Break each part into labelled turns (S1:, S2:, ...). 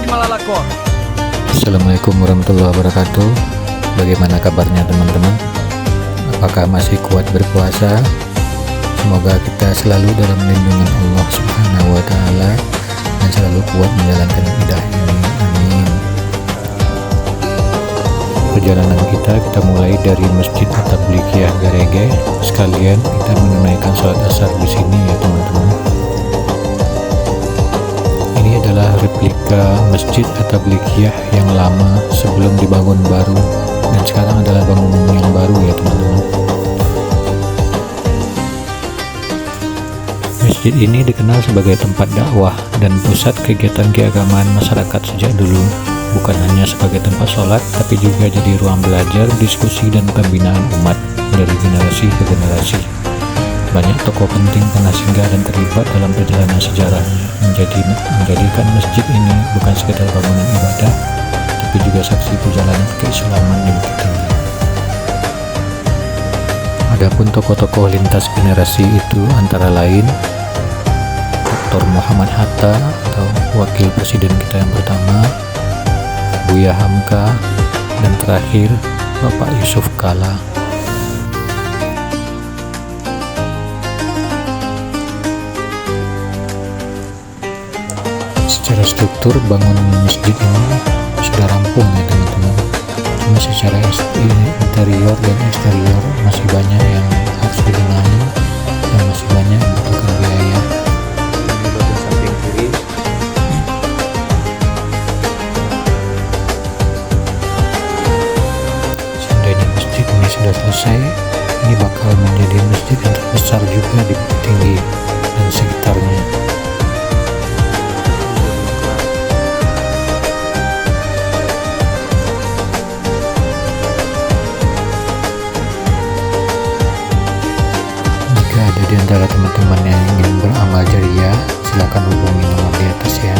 S1: Malalakor.
S2: Assalamualaikum warahmatullahi wabarakatuh. Bagaimana kabarnya teman-teman? Apakah masih kuat berpuasa? Semoga kita selalu dalam lindungan Allah Subhanahu wa Ta'ala dan selalu kuat menjalankan ibadah ini. Amin. Perjalanan kita mulai dari Masjid At-Tabligiyah Garege. Sekalian kita menunaikan sholat asar di sini ya teman-teman. Ini adalah replika Masjid At-Tabligiyah yang lama sebelum dibangun baru, dan sekarang adalah bangunan yang baru ya teman-teman. Masjid ini dikenal sebagai tempat dakwah dan pusat kegiatan keagamaan masyarakat sejak dulu. Bukan hanya sebagai tempat sholat, tapi juga jadi ruang belajar, diskusi, dan pembinaan umat dari generasi ke generasi. Banyak tokoh penting pernah singgah dan terlibat dalam perjalanan sejarahnya, menjadikan masjid ini bukan sekedar bangunan ibadah, tapi juga saksi perjalanan keislaman di Bukit Tinggi. Adapun tokoh-tokoh lintas generasi itu antara lain Dr. Muhammad Hatta atau wakil presiden kita yang pertama, Buya Hamka, dan terakhir Bapak Yusuf Kala. Secara struktur bangunan masjid ini sudah rampung ya teman-teman. Cuma secara interior dan eksterior masih banyak yang harus dibenahi dan masih banyak yang membutuhkan biaya. Ini bagian samping kiri. Seandainya masjid ini sudah selesai, ini bakal menjadi masjid yang terbesar juga di Bukit Tinggi dan sekitarnya. Ada di antara teman-teman yang ingin beramal jariah, silakan hubungi nomor di atas ya.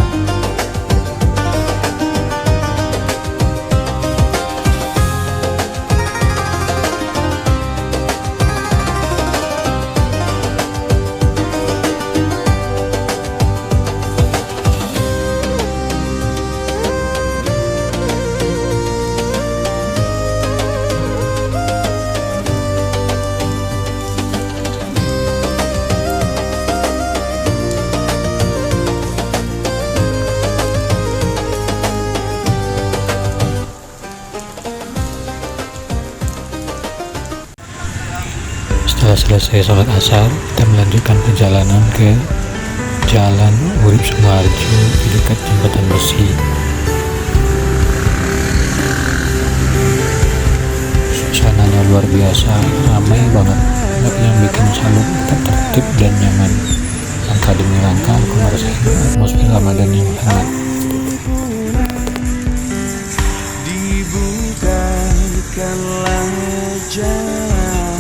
S2: Setelah selesai sholat asar, kita melanjutkan perjalanan ke Jalan Urip Sumoharjo di dekat jembatan besi. Suasananya luar biasa, ramai banget, tapi yang bikin salut tetap tertib dan nyaman. Langkah demi langkah aku merasakan atmosfer Ramadan yang hangat.
S3: Dibukakanlah jalan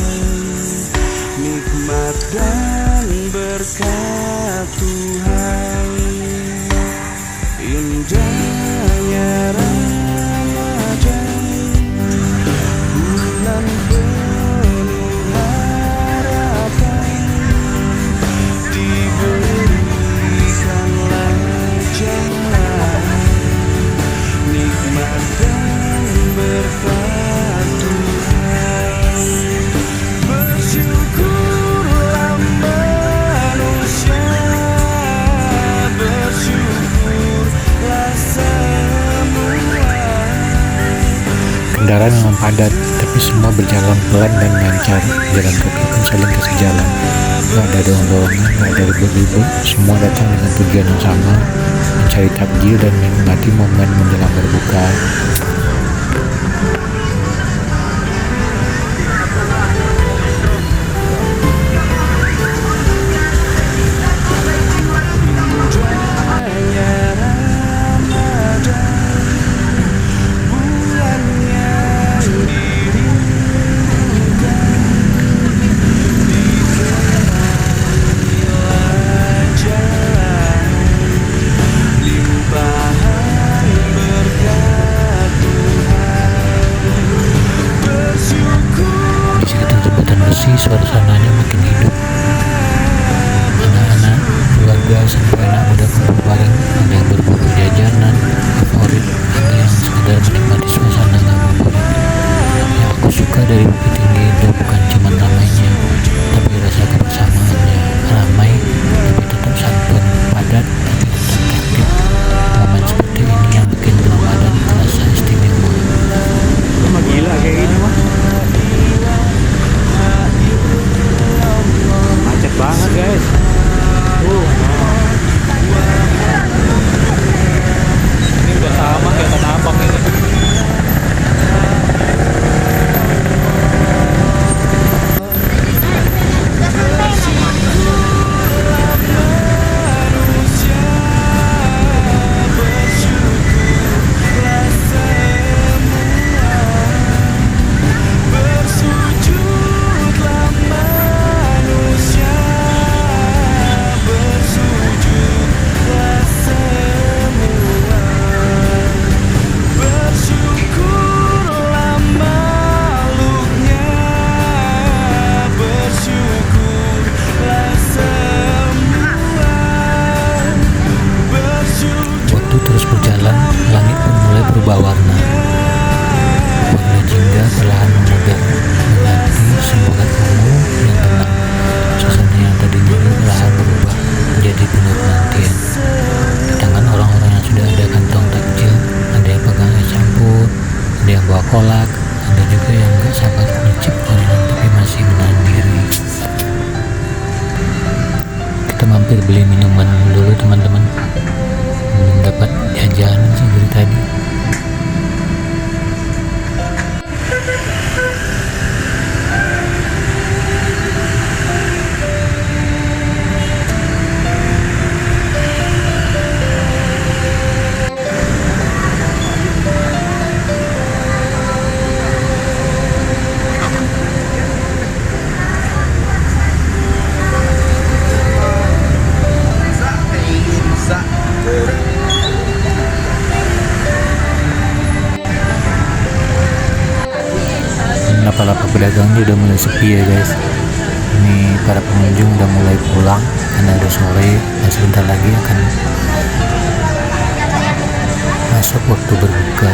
S3: nikmat dan berkat Tuhan, indahnya Ramadan, bulan penuh harapan. Diberikanlah jalan nikmat dan berkat Tuhan. Bersyukurlah manusia, bersyukurlah semua.
S2: Kendaraan memang padat, tapi semua berjalan pelan dan lancar. Jalan kaki pun saling kasih jalan. Gak ada dorong-dorongan, gak ada ribut-ribut. Semua datang dengan tujuan yang sama, mencari takjil dan menikmati momen menjelang berbuka.
S3: Limpahan berkat
S2: sekedar menikmati suasana ngabuburit. Yang aku suka dari Bukit Tinggi itu bukan cuma ramainya, tapi rasa kebersamaannya. Ramai tapi tetap santun, padat tapi tetap tertib. Momen seperti ini yang bikin Ramadan terasa istimewa.
S1: Emang gila kayak gini mah. Macet banget guys. Ini udah sama kayak Tanah Abang ini.
S2: Berubah warna jingga perlahan memudar, menanti semoga kamu yang tenang. Suasana yang tadinya perlahan berubah menjadi penuh penantian. Di tangan orang-orang yang sudah ada kantong takjil, ada yang pegang es campur, ada yang bawa kolak, ada juga yang gak sabar mencicip gorengan tapi masih menahan diri. Kita mampir beli minuman dulu teman-teman, belum dapat jajan sih dari tadi. Lapak-lapak pedagangnya udah mulai sepi ya guys. Ini para pengunjung udah mulai pulang karena udah sore dan sebentar lagi akan masuk waktu berbuka.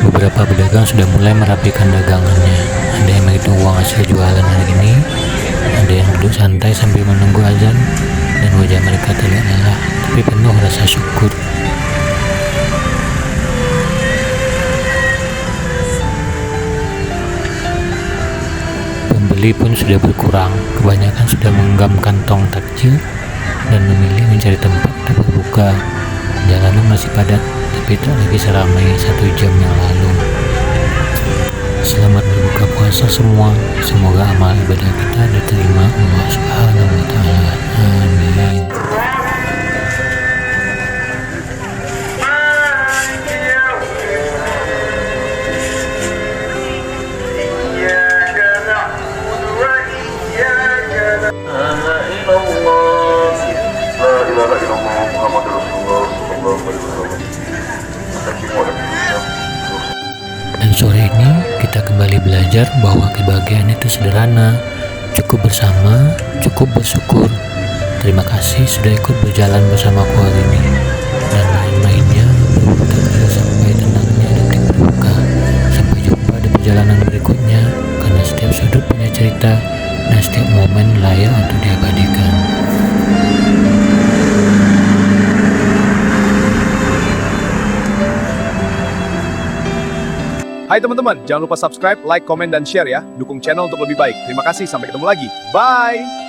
S2: Beberapa pedagang sudah mulai merapikan dagangannya. Ada yang menghitung uang hasil jualan hari ini, ada yang duduk santai sambil menunggu azan, dan wajah mereka terlihat lelah tapi penuh rasa syukur. Pembeli pun sudah berkurang, kebanyakan sudah menggenggam kantong takjil dan memilih mencari tempat berbuka. Jalanan masih padat, tapi tak lagi seramai 1 jam yang lalu. Selamat berbuka puasa semua, semoga amal ibadah kita diterima Allah Subhanahu wa Ta'ala. Amin. Dan sore ini kita kembali belajar bahwa kebahagiaan itu sederhana, cukup bersama, cukup bersyukur. Terima kasih sudah ikut berjalan bersamaku hari ini, dan lain-lainnya berbuka sampai tenangnya detik berbuka. Sampai jumpa di perjalanan berikutnya, karena setiap sudut punya cerita dan setiap momen layak untuk diabadikan.
S4: Hai teman-teman, jangan lupa subscribe, like, komen, dan share ya. Dukung channel untuk lebih baik. Terima kasih, sampai ketemu lagi. Bye!